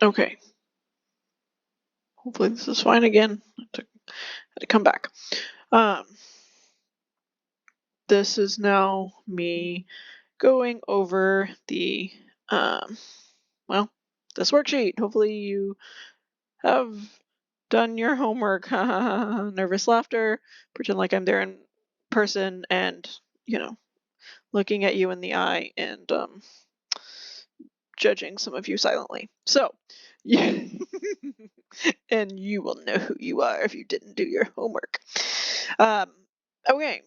Okay. Hopefully this is fine again. Had to come back. This is now me going over the well, this worksheet. Hopefully you have done your homework. Nervous laughter. Pretend like I'm there in person and, looking at you in the eye and judging some of you silently. So, yeah. And you will know who you are if you didn't do your homework. Okay,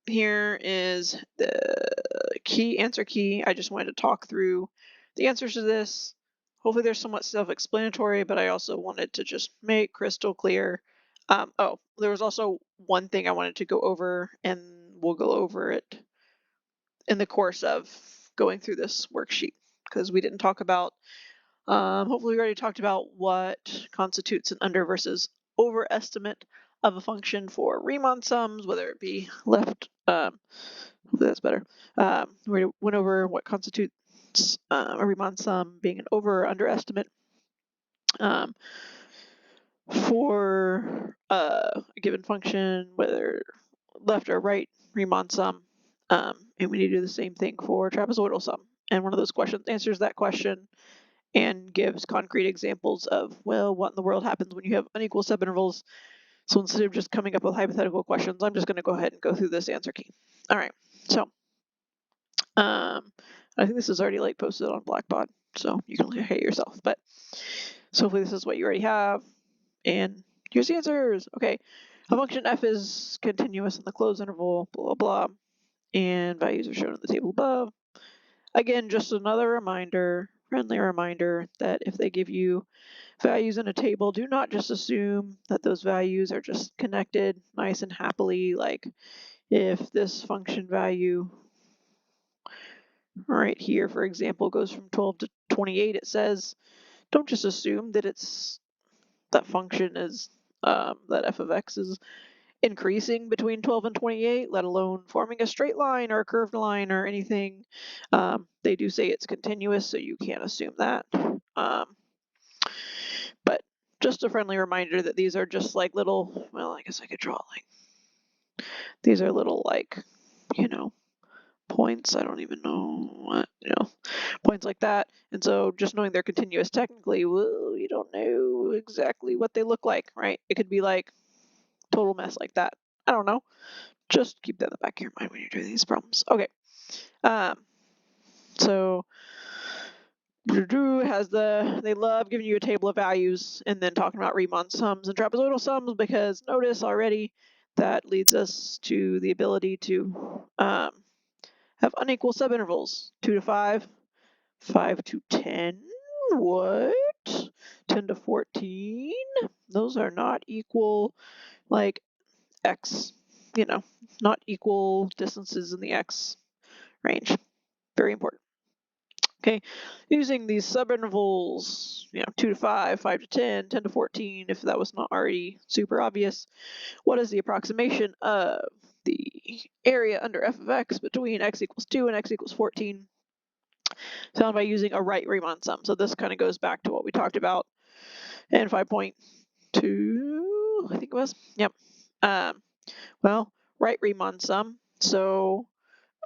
here is the answer key. I just wanted to talk through the answers to this. Hopefully they're somewhat self-explanatory, but I also wanted to just make crystal clear. Oh, there was also one thing I wanted to go over, and we'll go over it in the course of going through this worksheet, because we didn't talk about, hopefully we already talked about what constitutes an under versus overestimate of a function for Riemann sums, whether it be left, hopefully that's better. We went over what constitutes a Riemann sum being an over or underestimate for a given function, whether left or right Riemann sum. And we need to do the same thing for trapezoidal sum. And one of those questions answers that question and gives concrete examples of, well, what in the world happens when you have unequal subintervals. So instead of just coming up with hypothetical questions, I'm just going to go ahead and go through this answer key. All right, so I think this is already like posted on Blackboard, so you can hate yourself. But so hopefully this is what you already have. And here's the answers. Okay, a function f is continuous in the closed interval, blah, blah, blah, and values are shown in the table above. Again, just another reminder, friendly reminder, that if they give you values in a table, do not just assume that those values are just connected nice and happily. Like if this function value right here, for example, goes from 12 to 28, it says, don't just assume that that function is, that f of x is increasing between 12 and 28, let alone forming a straight line or a curved line or anything. They do say it's continuous, so you can't assume that. But just a friendly reminder that these are just like little, well, I guess I could draw like, these are little like, points. I don't even know what, points like that. And so just knowing they're continuous technically, well, you don't know exactly what they look like, right? It could be like total mess like that. I don't know. Just keep that in the back of your mind when you're doing these problems. Okay. So they love giving you a table of values and then talking about Riemann sums and trapezoidal sums, because notice already that leads us to the ability to have unequal subintervals, 2 to 5, 5 to 10, what? 10 to 14, those are not equal, like, x, not equal distances in the x range. Very important. Okay, using these subintervals, 2 to 5, 5 to 10, 10 to 14, if that was not already super obvious, what is the approximation of the area under f of x between x equals 2 and x equals 14? Found by using a right Riemann sum. So this kind of goes back to what we talked about in 5.2, I think it was. Yep. Well, right Riemann sum. So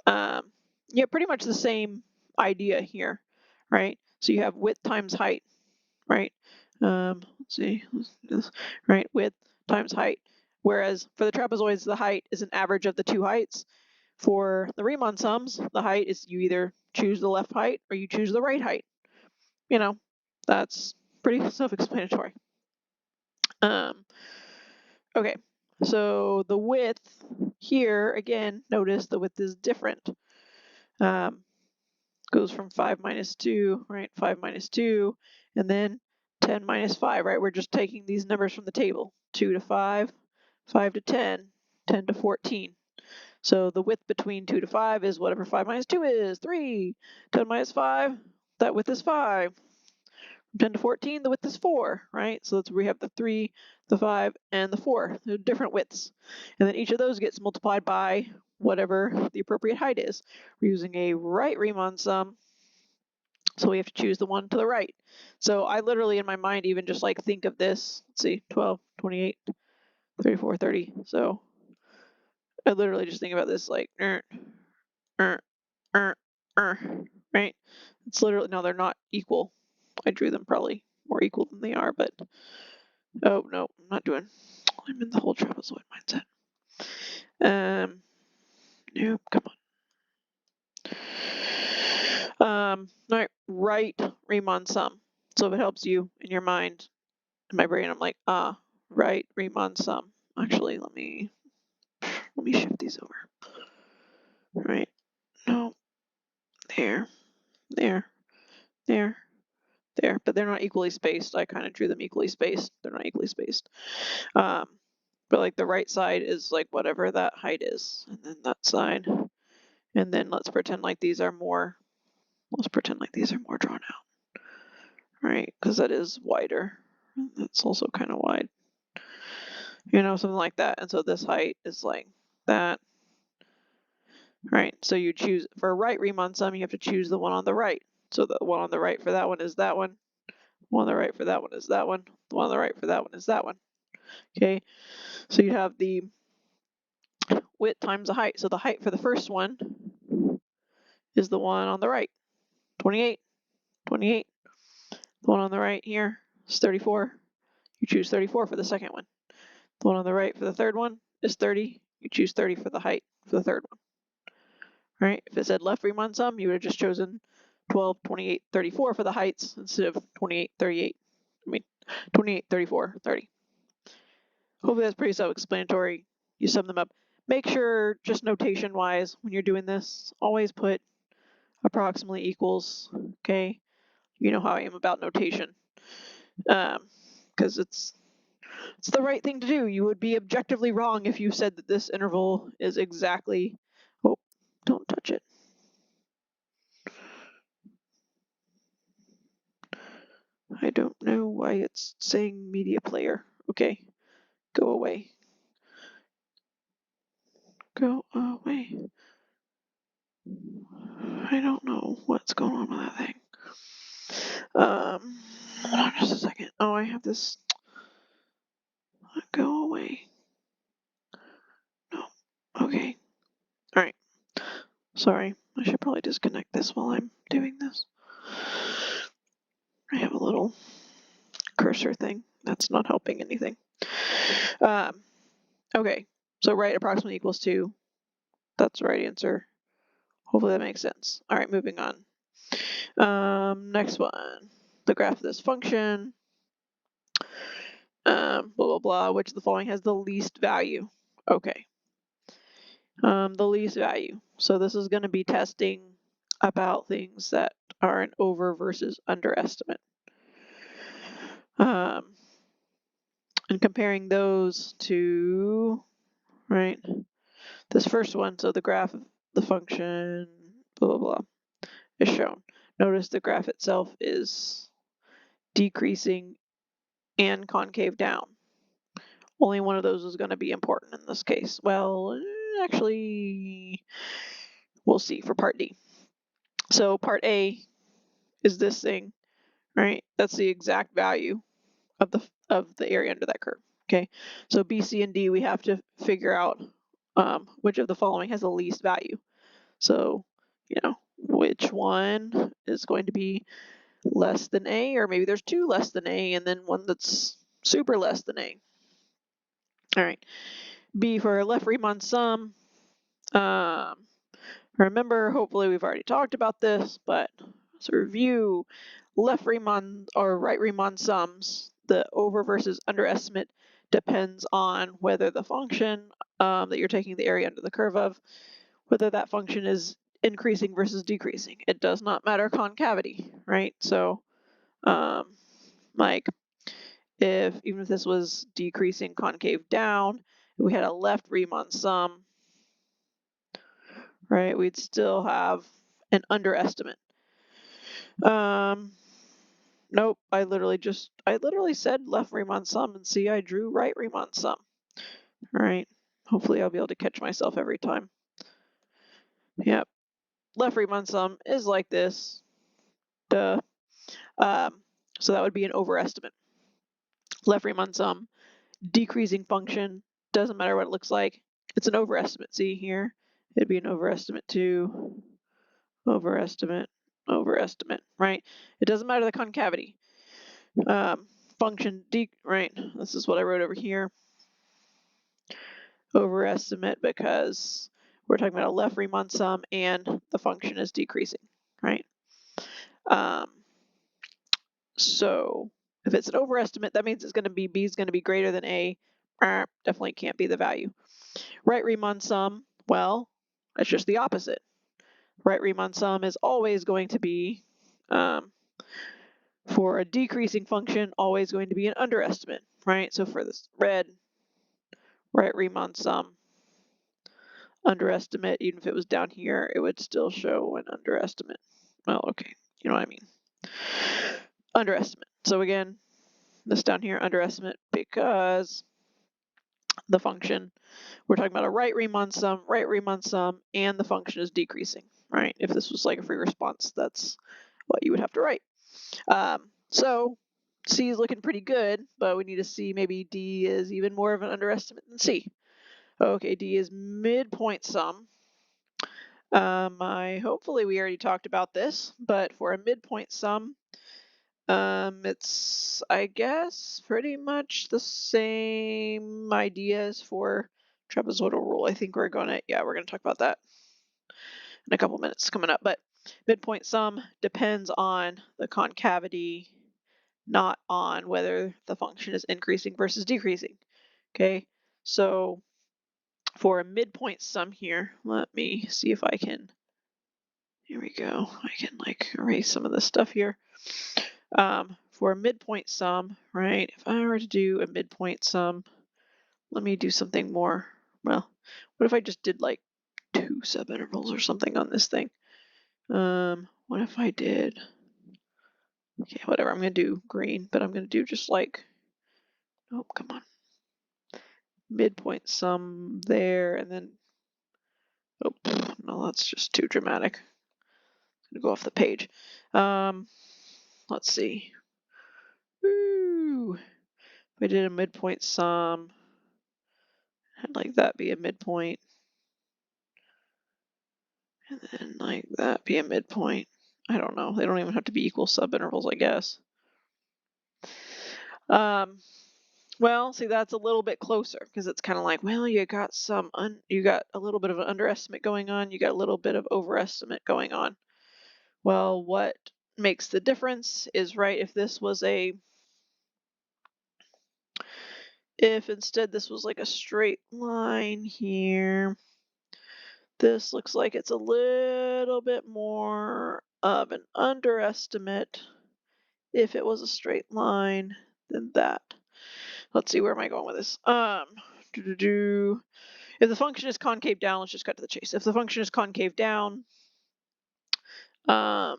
yeah, pretty much the same idea here, right? So you have width times height, right? Let's see, right, width times height. Whereas for the trapezoids, the height is an average of the two heights. For the Riemann sums, the height is you either choose the left height or you choose the right height. That's pretty self-explanatory. Okay, so the width here, again, notice the width is different. Goes from 5 minus 2, right? 5 minus 2, and then 10 minus 5, right? We're just taking these numbers from the table. 2 to 5, 5 to 10, 10 to 14. So the width between 2 to 5 is whatever 5 minus 2 is, 3. 10 minus 5, that width is 5. From 10 to 14, the width is 4, right? So we have the 3, the 5, and the 4. They're different widths. And then each of those gets multiplied by whatever the appropriate height is. We're using a right Riemann sum. So we have to choose the one to the right. So I literally in my mind even just like think of this, let's see, 12, 28, 34, 30. So I literally just think about this like, er, right? It's literally, no, they're not equal. I drew them probably more equal than they are, but, oh, no, I'm not doing, I'm in the whole trapezoid mindset. Nope, come on. Right Riemann sum. So if it helps you in your mind, in my brain, I'm like, right Riemann sum. Actually, let me shift these over. Right, no, there, there, there, there, but they're not equally spaced. I kind of drew them equally spaced. They're not equally spaced. But like the right side is like whatever that height is, and then that side, and then let's pretend like these are more. Let's pretend like these are more drawn out, right? Because that is wider. That's also kind of wide, something like that. And so this height is like that, right? So you choose for a right Riemann sum, you have to choose the one on the right. So the one on the right for that one is that one. The one on the right for that one is that one. The one on the right for that one is that one. Okay, so you have the width times the height. So the height for the first one is the one on the right, 28, 28. The one on the right here is 34. You choose 34 for the second one. The one on the right for the third one is 30. You choose 30 for the height for the third one. Right? If it said left Riemann sum, you would have just chosen 12, 28, 34 for the heights instead of 28, 38. 28, 34, 30. Hopefully that's pretty self-explanatory. You sum them up. Make sure, just notation-wise, when you're doing this, always put approximately equals, okay? You know how I am about notation. Because it's the right thing to do. You would be objectively wrong if you said that this interval is exactly, oh, don't touch it. I don't know why it's saying media player. Okay, go away. Go away. I don't know what's going on with that thing. Hold on just a second. Oh, I have this. Go away. No. Okay. All right. Sorry. I should probably disconnect this while I'm doing this. I have a little cursor thing. That's not helping anything. Okay. So right approximately equals 2. That's the right answer. Hopefully that makes sense. All right, moving on. Next one. The graph of this function. Blah, blah, blah. Which of the following has the least value? Okay. The least value. So this is going to be testing about things that are an over versus underestimate. And comparing those to, right, this first one, so the graph of the function, blah, blah, blah, is shown. Notice the graph itself is decreasing and concave down. Only one of those is going to be important in this case. Well, actually, we'll see for part D. So part A is this thing, right? That's the exact value of the area under that curve. Okay, so B, C, and D, we have to figure out which of the following has the least value. So, which one is going to be less than A, or maybe there's two less than A, and then one that's super less than A. All right, B for left Riemann sum. Remember, hopefully we've already talked about this, but let's review left Riemann or right Riemann sums. The over versus underestimate depends on whether the function that you're taking the area under the curve of, whether that function is increasing versus decreasing. It does not matter concavity, right? So, like, even if this was decreasing concave down, if we had a left Riemann sum, right, we'd still have an underestimate. Nope, I literally said left Riemann sum, and see, I drew right Riemann sum. All right, hopefully I'll be able to catch myself every time. Yep, left Riemann sum is like this. Duh. So that would be an overestimate. Left Riemann sum, decreasing function, doesn't matter what it looks like. It's an overestimate. See here, it'd be an overestimate too. Overestimate, overestimate, right? It doesn't matter the concavity. Function right? This is what I wrote over here. Overestimate because we're talking about a left Riemann sum and the function is decreasing, right? So if it's an overestimate, that means it's going to be B is going to be greater than A. Definitely can't be the value. Right Riemann sum, well, it's just the opposite. Right Riemann sum is always going to be, for a decreasing function, always going to be an underestimate, right? So for this red, right Riemann sum, underestimate, even if it was down here, it would still show an underestimate. Well, okay, you know what I mean. Underestimate. So again, this down here, underestimate, because the function, we're talking about a right Riemann sum, and the function is decreasing, right? If this was like a free response, that's what you would have to write. So C is looking pretty good, but we need to see maybe D is even more of an underestimate than C. Okay, D is midpoint sum. Hopefully we already talked about this, but for a midpoint sum, it's, I guess, pretty much the same ideas for trapezoidal rule. I think we're gonna talk about that in a couple minutes coming up. But midpoint sum depends on the concavity, not on whether the function is increasing versus decreasing. Okay, so for a midpoint sum here, let me see if I can, here we go, I can like erase some of this stuff here. For a midpoint sum, right, if I were to do a midpoint sum, let me do something more, well, what if I just did like 2 subintervals or something on this thing? What if I did, okay, whatever, I'm gonna do green, but I'm gonna do just like, oh, come on, midpoint sum there, and then, oh, no, that's just too dramatic. I'm gonna go off the page. Let's see. Woo. If I did a midpoint sum, I'd like that be a midpoint, and then like that be a midpoint. I don't know. They don't even have to be equal subintervals, I guess. Well, see, that's a little bit closer because it's kind of like, well, you got you got a little bit of an underestimate going on, you got a little bit of overestimate going on. Well, what makes the difference is, right, if this was if instead this was like a straight line here, this looks like it's a little bit more of an underestimate if it was a straight line than that. Let's see, where am I going with this? If the function is concave down, let's just cut to the chase. If the function is concave down, a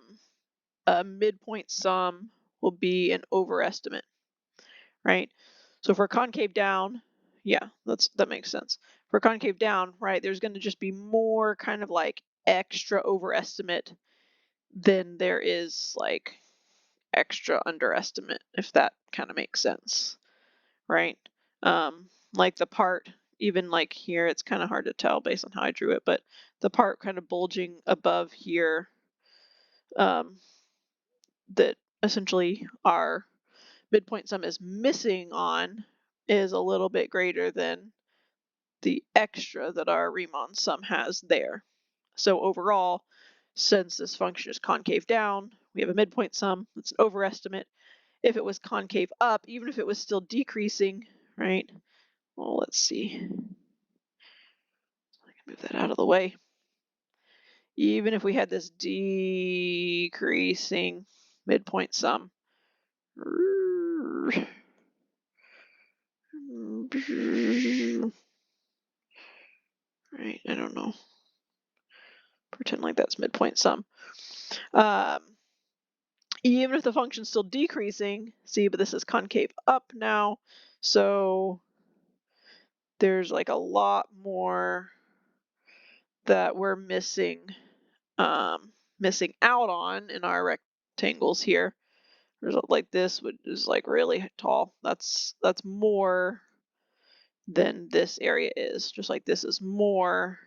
midpoint sum will be an overestimate, right? So for concave down, yeah, that makes sense. For concave down, right, there's going to just be more kind of like extra overestimate than there is like extra underestimate, if that kind of makes sense, right? Like the part, even like here, it's kind of hard to tell based on how I drew it, but the part kind of bulging above here, that essentially our midpoint sum is missing on is a little bit greater than the extra that our Riemann sum has there. So overall, since this function is concave down, we have a midpoint sum. It's an overestimate. If it was concave up, even if it was still decreasing, right? Well, let's see. I can move that out of the way. Even if we had this decreasing midpoint sum, right, I don't know. Pretend like that's midpoint sum. Even if the function's still decreasing, see, but this is concave up now, so there's like a lot more that we're missing out on in our rectangles here. Result like this is like really tall. That's more than this area is, just like this is more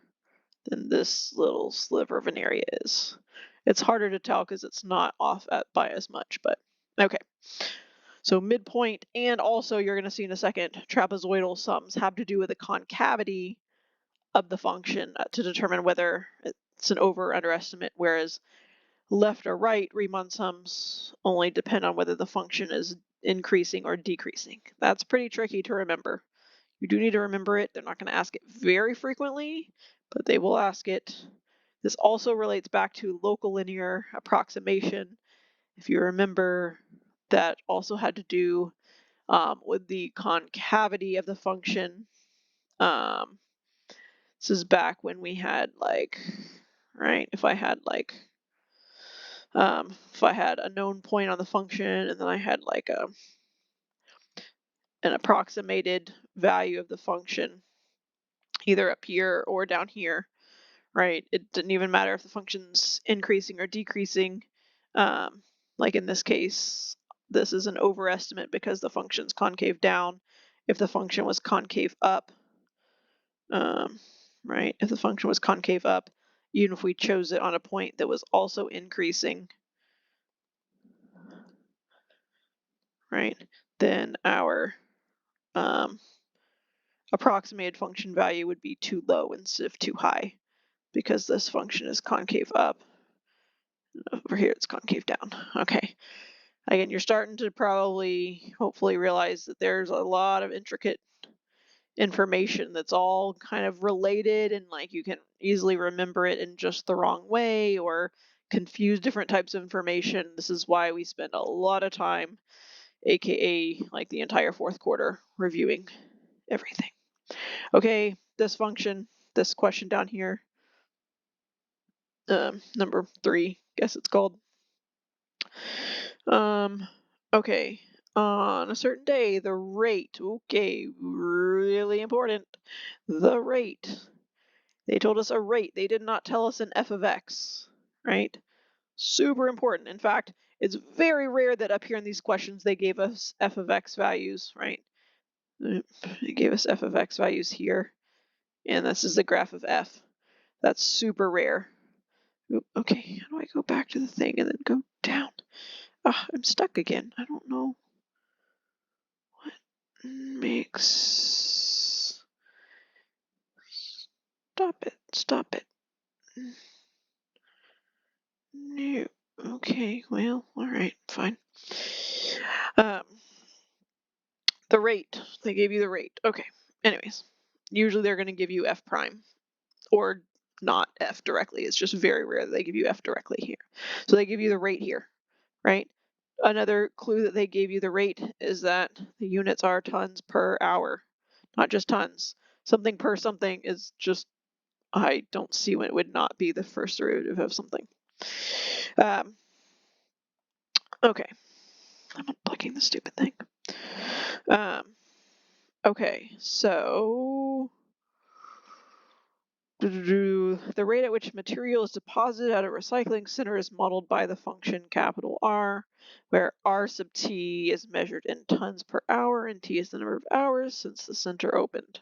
than this little sliver of an area is. It's harder to tell because it's not off by as much, but okay. So midpoint, and also you're going to see in a second, trapezoidal sums have to do with the concavity of the function to determine whether it's an over or underestimate, whereas left or right Riemann sums only depend on whether the function is increasing or decreasing. That's pretty tricky to remember. You do need to remember it. They're not going to ask it very frequently, but they will ask it. This also relates back to local linear approximation. If you remember, that also had to do with the concavity of the function. This is back when we had like, right, if I had a known point on the function and then I had like an approximated value of the function, either up here or down here, right? It didn't even matter if the function's increasing or decreasing. Like in this case, this is an overestimate because the function's concave down. If the function was concave up, right? If the function was concave up, even if we chose it on a point that was also increasing, right? Then our approximated function value would be too low instead of too high because this function is concave up. Over here it's concave down. Okay. Again, you're starting to probably, hopefully realize that there's a lot of intricate information that's all kind of related and like you can easily remember it in just the wrong way or confuse different types of information. This is why we spend a lot of time, aka like the entire fourth quarter, reviewing everything. Okay, this function, this question down here, number 3, guess it's called. Okay, on a certain day, the rate, okay, really important, the rate. They told us a rate. They did not tell us an f of x, right? Super important. In fact, it's very rare that up here in these questions they gave us f of x values, right? They gave us f of x values here, and this is the graph of f. That's super rare. Okay, how do I go back to the thing and then go down? I'm stuck again. I don't know what makes... Stop it. No. Okay, well, alright, fine. The rate. They gave you the rate. Okay, anyways. Usually they're going to give you f prime. Or not f directly. It's just very rare that they give you f directly here. So they give you the rate here, right? Another clue that they gave you the rate is that the units are tons per hour, not just tons. Something per something is just, I don't see when it would not be the first derivative of something. Okay, I'm unplugging the stupid thing. Okay, so the rate at which material is deposited at a recycling center is modeled by the function capital R, where R sub t is measured in tons per hour and t is the number of hours since the center opened.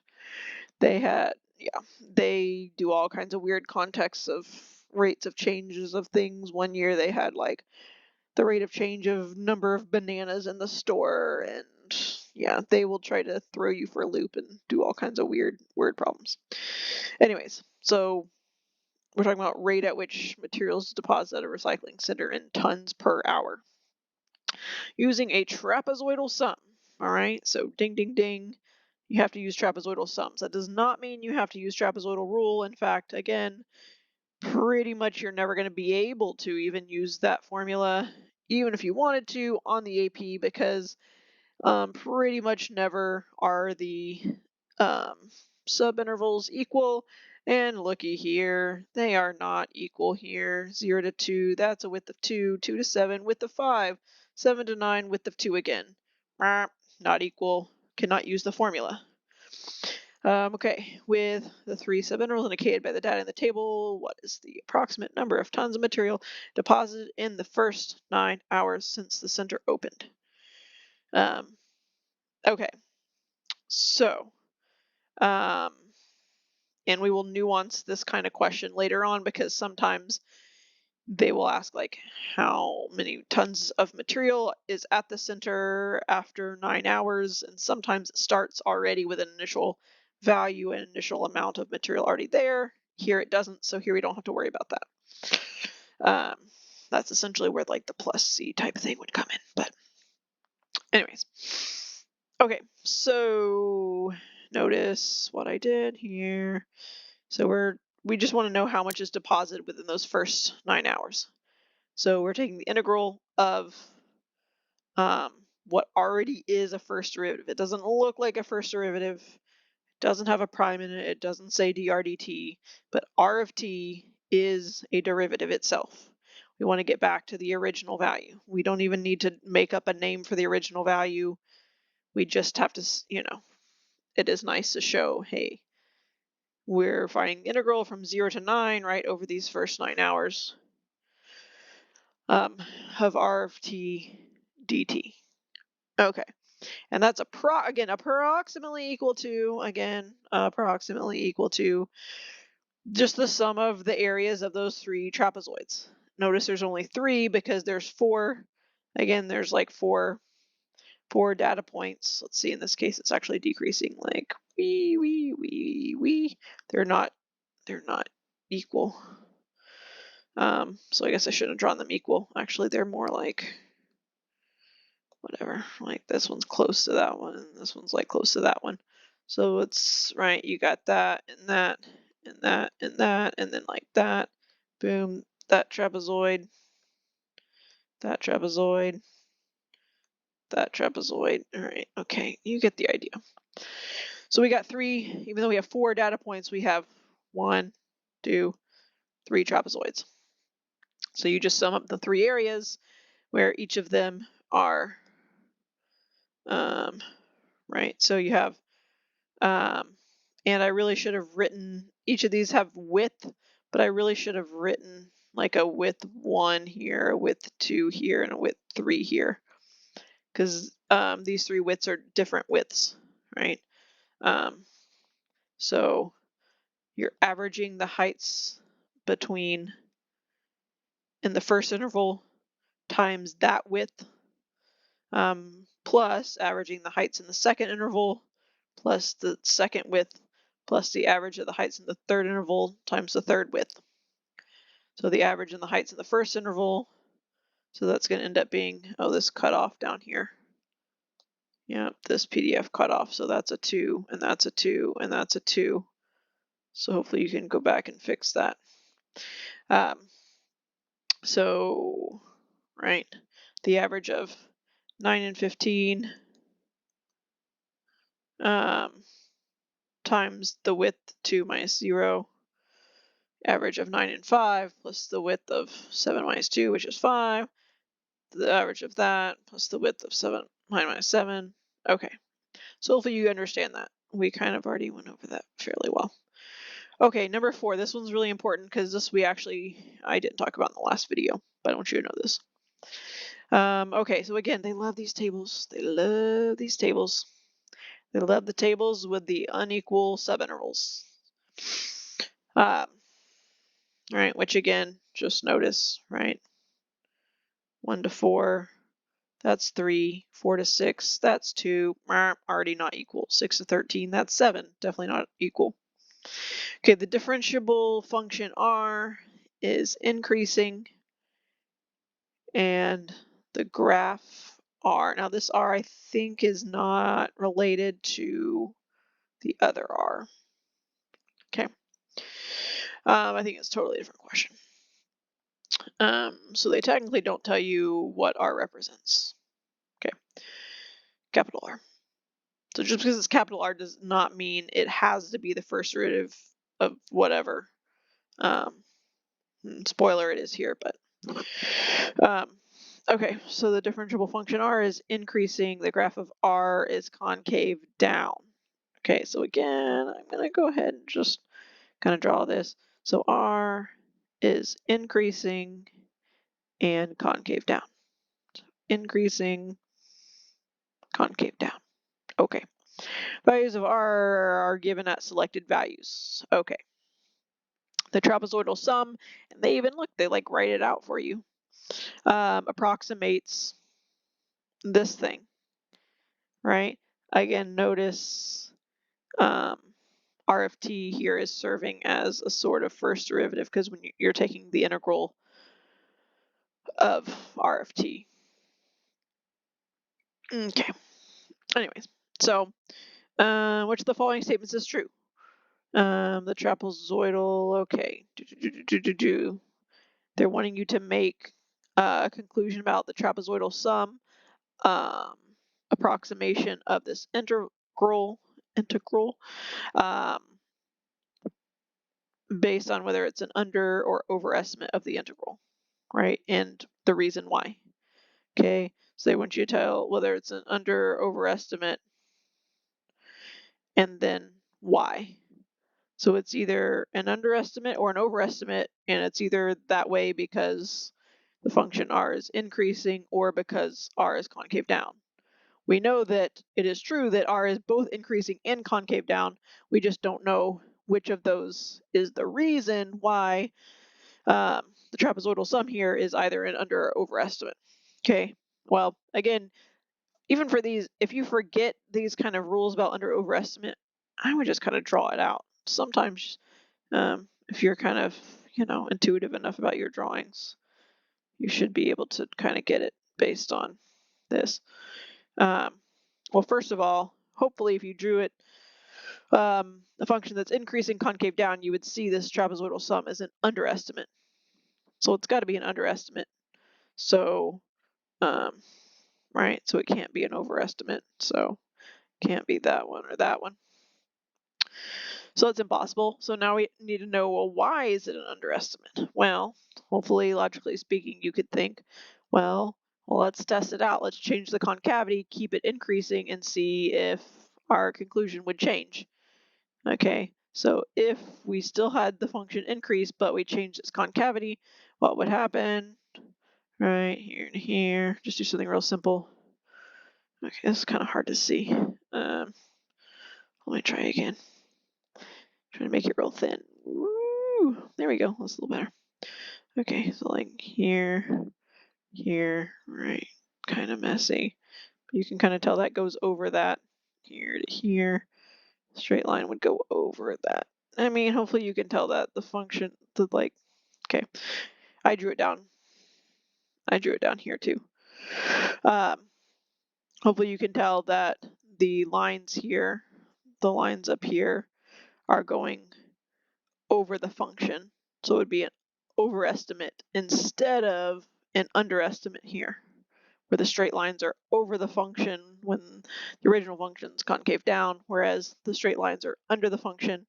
They do all kinds of weird contexts of rates of changes of things. One year they had like the rate of change of number of bananas in the store, and yeah, they will try to throw you for a loop and do all kinds of weird word problems. Anyways, so we're talking about rate at which materials deposit at a recycling center in tons per hour using a trapezoidal sum. All right, so ding, ding, ding. You have to use trapezoidal sums. That does not mean you have to use trapezoidal rule. In fact, again, pretty much you're never going to be able to even use that formula, even if you wanted to, on the AP, because pretty much never are the subintervals equal. And looky here, they are not equal here. 0 to 2, that's a width of 2. 2 to 7, width of 5. 7 to 9, width of 2 again. Not equal, cannot use the formula. Okay, with the 3 subintervals indicated by the data in the table, what is the approximate number of tons of material deposited in the first 9 hours since the center opened? Okay, so, and we will nuance this kind of question later on because sometimes they will ask like how many tons of material is at the center after 9 hours, and sometimes it starts already with an initial value and initial amount of material already there. Here it doesn't, so here we don't have to worry about that. That's essentially where like the plus C type thing would come in, but anyways. Okay, so notice what I did here. So we just want to know how much is deposited within those first 9 hours. So we're taking the integral of what already is a first derivative. It doesn't look like a first derivative, it doesn't have a prime in it, it doesn't say dr dt, but r of t is a derivative itself. We want to get back to the original value. We don't even need to make up a name for the original value. We just have to, it is nice to show, hey, we're finding the integral from 0 to 9, right, over these first 9 hours of r of t dt. Okay, and that's approximately equal to just the sum of the areas of those 3 trapezoids. Notice there's only 3 because there's 4. Again, there's like four data points. Let's see, in this case, it's actually decreasing like they're not equal. So I guess I shouldn't have drawn them equal. Actually, they're more like whatever. Like this one's close to that one, and this one's like close to that one. So it's right. You got that and that and that and that, and then like that. Boom. That trapezoid. That trapezoid. That trapezoid. All right. Okay. You get the idea. So we got 3, even though we have 4 data points, we have 1, 2, 3 trapezoids. So you just sum up the 3 areas where each of them are, right? So you have, and I really should have written, each of these have width, but I really should have written like a width 1 here, a width 2 here, and a width 3 here. Because these 3 widths are different widths, right? So you're averaging the heights between in the first interval times that width, plus averaging the heights in the second interval plus the second width plus the average of the heights in the third interval times the third width. So the average in the heights in the first interval, so that's going to end up being, oh, this cutoff down here. Yeah, this PDF cutoff. So that's a 2, and that's a 2, and that's a 2. So hopefully you can go back and fix that. So, right, the average of 9 and 15 times the width 2 minus 0, average of 9 and 5 plus the width of 7 minus 2, which is 5, the average of that plus the width of 9 minus 7. Okay, so hopefully you understand that. We kind of already went over that fairly well. Okay, number 4. This one's really important because this I didn't talk about in the last video, but I want you to know this. Okay, so again, they love these tables. They love these tables. They love the tables with the unequal subintervals. Right, which again, just notice, right? 1 to 4, that's 3. 4 to 6, that's 2. Already not equal. 6 to 13, that's 7. Definitely not equal. Okay, the differentiable function r is increasing, and the graph r. Now this r I think is not related to the other r. Okay. I think it's a totally different question. So they technically don't tell you what r represents. Okay. Capital R. So just because it's capital R does not mean it has to be the first derivative of whatever. Spoiler, it is here, but okay, so the differentiable function r is increasing, the graph of r is concave down. Okay, so again, I'm going to go ahead and just kind of draw this. So R is increasing and concave down. Increasing, concave down. Okay. Values of R are given at selected values. Okay. The trapezoidal sum, and they even look, they like write it out for you, approximates this thing, right? Again, notice R of t here is serving as a sort of first derivative because when you're taking the integral of R of t. Okay. Anyways, so which of the following statements is true? The trapezoidal, okay. They're wanting you to make a conclusion about the trapezoidal sum, approximation of this integral, um, based on whether it's an under or overestimate of the integral, right? And the reason why. Okay, so they want you to tell whether it's an under or overestimate and then why. So it's either an underestimate or an overestimate, and it's either that way because the function r is increasing or because r is concave down. We know that it is true that r is both increasing and concave down. We just don't know which of those is the reason why the trapezoidal sum here is either an under or overestimate. Okay, well, again, even for these, if you forget these kind of rules about under overestimate, I would just kind of draw it out. Sometimes if you're kind of, intuitive enough about your drawings, you should be able to kind of get it based on this. Well, first of all, hopefully if you drew it, a function that's increasing concave down, you would see this trapezoidal sum as an underestimate. So it's got to be an underestimate. So, right, so it can't be an overestimate. So can't be that one or that one. So it's impossible. So now we need to know, well, why is it an underestimate? Well, hopefully, logically speaking, you could think, well, let's test it out. Let's change the concavity, keep it increasing, and see if our conclusion would change. Okay, so if we still had the function increase, but we changed its concavity, what would happen? Right here and here. Just do something real simple. Okay, this is kind of hard to see. Let me try again. Trying to make it real thin. Woo! There we go. That's a little better. Okay, so like here, here, right. Kind of messy. But you can kind of tell that goes over that. Here to here. Straight line would go over that. I mean, hopefully you can tell that the function, okay. I drew it down. I drew it down here too. Hopefully you can tell that the lines here, the lines up here, are going over the function. So it would be an overestimate instead of an underestimate here, where the straight lines are over the function when the original function is concave down, whereas the straight lines are under the function.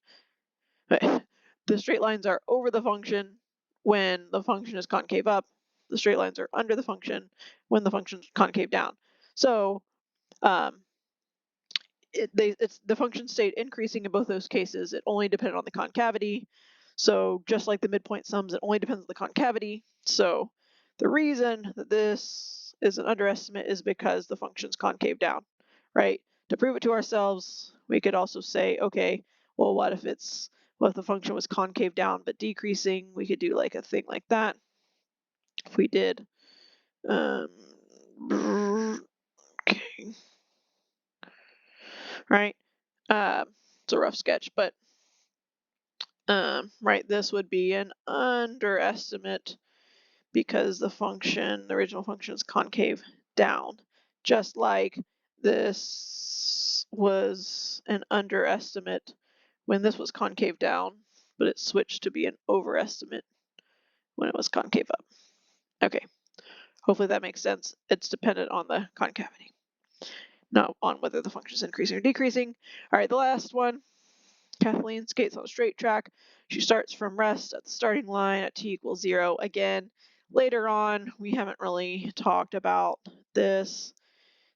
The straight lines are over the function when the function is concave up. The straight lines are under the function when the function is concave down. So it's the function stayed increasing in both those cases. It only depended on the concavity. So just like the midpoint sums, it only depends on the concavity. So the reason that this is an underestimate is because the function's concave down, right? To prove it to ourselves, we could also say, okay, well, what if the function was concave down but decreasing? We could do like a thing like that. If we did, okay, right? It's a rough sketch, but right, this would be an underestimate because the original function is concave down, just like this was an underestimate when this was concave down, but it switched to be an overestimate when it was concave up. Okay, hopefully that makes sense. It's dependent on the concavity, not on whether the function is increasing or decreasing. All right, the last one. Kathleen skates on a straight track. She starts from rest at the starting line at t equals 0. Again, later on, we haven't really talked about this.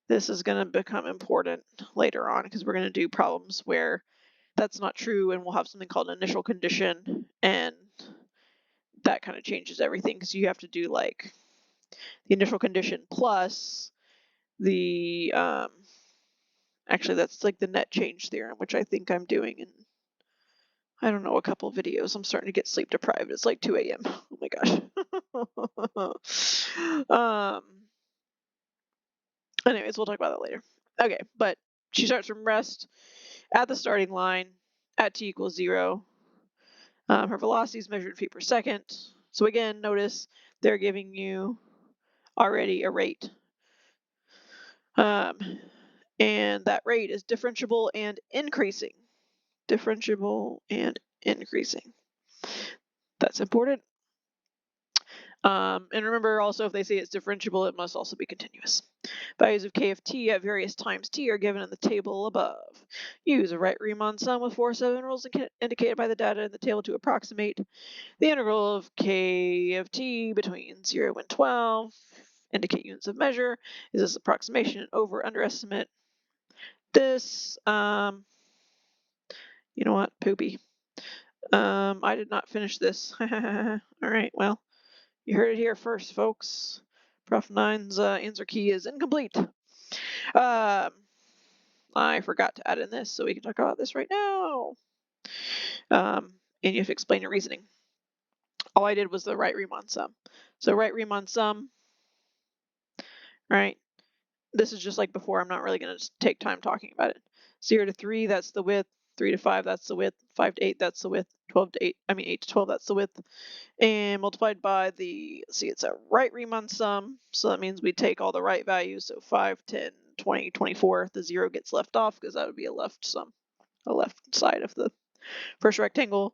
This is going to become important later on because we're going to do problems where that's not true, and we'll have something called an initial condition, and that kind of changes everything because you have to do like the initial condition plus the actually that's like the net change theorem, which I think I'm doing in, I don't know, a couple of videos. I'm starting to get sleep deprived. It's like 2 a.m. Oh my gosh. Anyways, we'll talk about that later. Okay, but she starts from rest at the starting line at t equals 0. Her velocity is measured in feet per second. So again, notice they're giving you already a rate. And that rate is differentiable and increasing. Differentiable and increasing. That's important. And remember also, if they say it's differentiable, it must also be continuous. Values of k of t at various times t are given in the table above. Use a right Riemann sum with 4 subintervals indicated by the data in the table to approximate the integral of k of t between 0 and 12. Indicate units of measure. Is this approximation an over or underestimate? This, you know what, poopy. I did not finish this. All right, well, you heard it here first, folks. Prof. 9's answer key is incomplete. I forgot to add in this, so we can talk about this right now. And you have to explain your reasoning. All I did was the right Riemann sum. So right Riemann sum, right? This is just like before. I'm not really going to take time talking about it. 0 to 3, that's the width. 3 to 5, that's the width. 5 to 8, that's the width. 8 to 12, that's the width. And multiplied by the, let's see, it's a right Riemann sum. So that means we take all the right values. So 5, 10, 20, 24. The 0 gets left off because that would be a left sum, a left side of the first rectangle.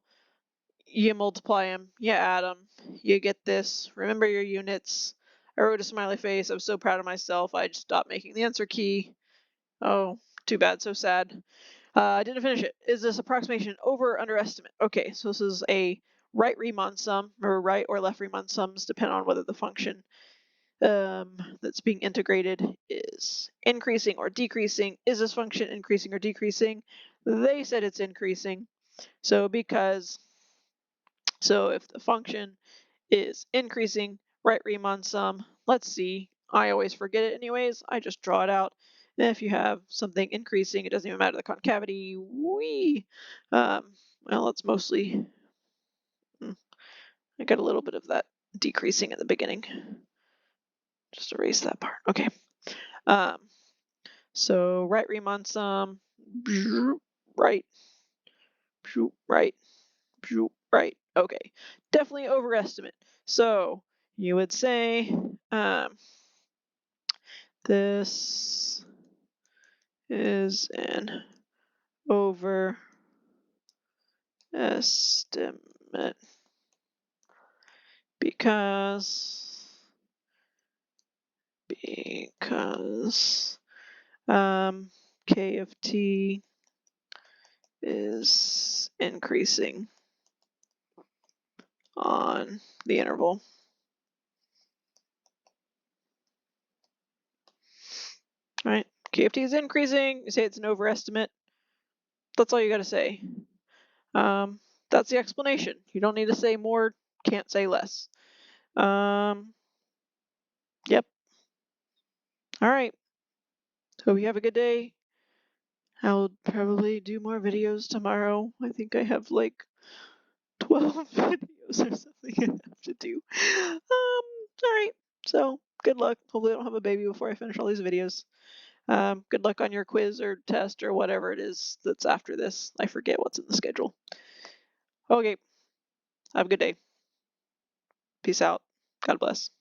You multiply them, you add them, you get this. Remember your units. I wrote a smiley face. I'm so proud of myself. I just stopped making the answer key. Oh, too bad, so sad. I didn't finish it. Is this approximation over or underestimate? Okay, so this is a right Riemann sum. Remember, right or left Riemann sums depend on whether the function that's being integrated is increasing or decreasing. Is this function increasing or decreasing? They said it's increasing. So if the function is increasing, right Riemann sum, let's see. I always forget it anyways. I just draw it out. And if you have something increasing, it doesn't even matter the concavity. Well, it's mostly, I got a little bit of that decreasing at the beginning. Just erase that part. Okay. So right Riemann sum, right, right, right. Okay, definitely overestimate. So you would say this is an overestimate because k of t is increasing on the interval. All right, k of t is increasing. You say it's an overestimate. That's all you got to say. That's the explanation. You don't need to say more, can't say less. Yep. All right. Hope you have a good day. I'll probably do more videos tomorrow. I think I have like 12 videos or something I have to do. All right. So good luck. Hopefully I don't have a baby before I finish all these videos. Good luck on your quiz or test or whatever it is that's after this. I forget what's in the schedule. Okay. Have a good day. Peace out. God bless.